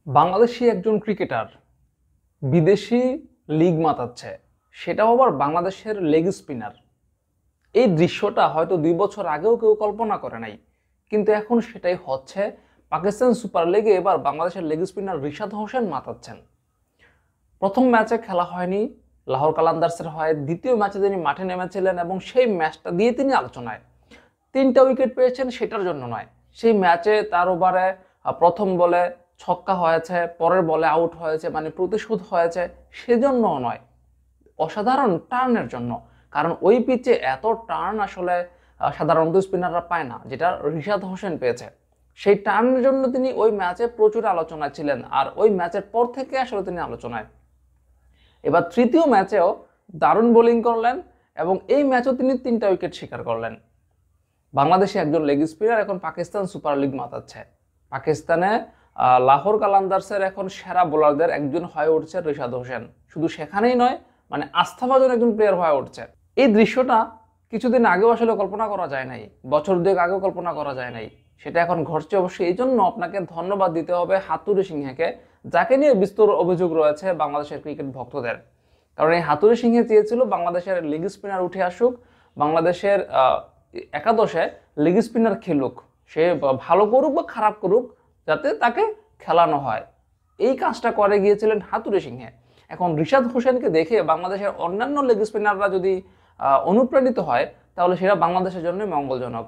বাংলাদেশি একজন ক্রিকেটার বিদেশি লিগ মাতাচ্ছে, সেটাও আবার বাংলাদেশের লেগ স্পিনার। এই দৃশ্যটা হয়তো 2 বছর আগেও কেউ কল্পনা করে নাই, কিন্তু এখন সেটাই হচ্ছে। পাকিস্তান সুপার লিগে এবার বাংলাদেশের লেগ স্পিনার রিশাদ হোসেন মাতাচ্ছেন। প্রথম ম্যাচে খেলা হয়নি, লাহোর কালান্দার্সের হয়। দ্বিতীয় ম্যাচে তিনি মাঠে নেমেছিলেন এবং সেই ম্যাচটা দিয়ে তিনি আলোচনায়। 3টা উইকেট পেয়েছেন সেটার জন্য নয়, সেই ম্যাচে তার ওভারে প্রথম বলে ছক্কা হয়েছে, পরের বলে আউট হয়েছে, মানে প্রতিশোধ হয়েছে, সেজন্যও নয়, অসাধারণ টার্নের জন্য। কারণ ওই পিচে এত টার্ন আসলে সাধারণত স্পিনাররা পায় না, যেটা রিশাদ হোসেন পেয়েছে। সেই টার্নের জন্য তিনি ওই ম্যাচে প্রচুর আলোচনায় ছিলেন, আর ওই ম্যাচের পর থেকে আসলে তিনি আলোচনায়। এবার তৃতীয় ম্যাচেও দারুণ বোলিং করলেন এবং এই ম্যাচেও তিনি 3টা উইকেট শিকার করলেন। বাংলাদেশে একজন লেগ স্পিনার এখন পাকিস্তান সুপার লিগ মাতাচ্ছে। পাকিস্তানে লাহোর কালান্দার্সের এখন সেরা বোলারদের একজন হয়ে উঠছে রিশাদ হোসেন। শুধু সেখানেই নয়, মানে আস্থাভাজন একজন প্লেয়ার হয়ে উঠছে। এই দৃশ্যটা কিছুদিন আগেও আসলে কল্পনা করা যায় নাই, বছর দুয়েক আগেও কল্পনা করা যায় নাই। সেটা এখন ঘটছে। অবশ্যই এই জন্য আপনাকে ধন্যবাদ দিতে হবে হাতুড়ি সিংহকে, যাকে নিয়ে বিস্তর অভিযোগ রয়েছে বাংলাদেশের ক্রিকেট ভক্তদের। কারণ এই হাতুড়ি সিংহে চেয়েছিল বাংলাদেশের লেগ স্পিনার উঠে আসুক, বাংলাদেশের একাদশে লেগ স্পিনার খেলুক, সে ভালো করুক বা খারাপ করুক, যাতে তাকে খেলানো হয়। এই কাজটা করে গিয়েছিলেন হাতুড়ি সিংহে। এখন রিশাদ হোসেনকে দেখে বাংলাদেশের অন্যান্য লেগ স্পিনাররা যদি অনুপ্রাণিত হয়, তাহলে সেটা বাংলাদেশের জন্য মঙ্গলজনক।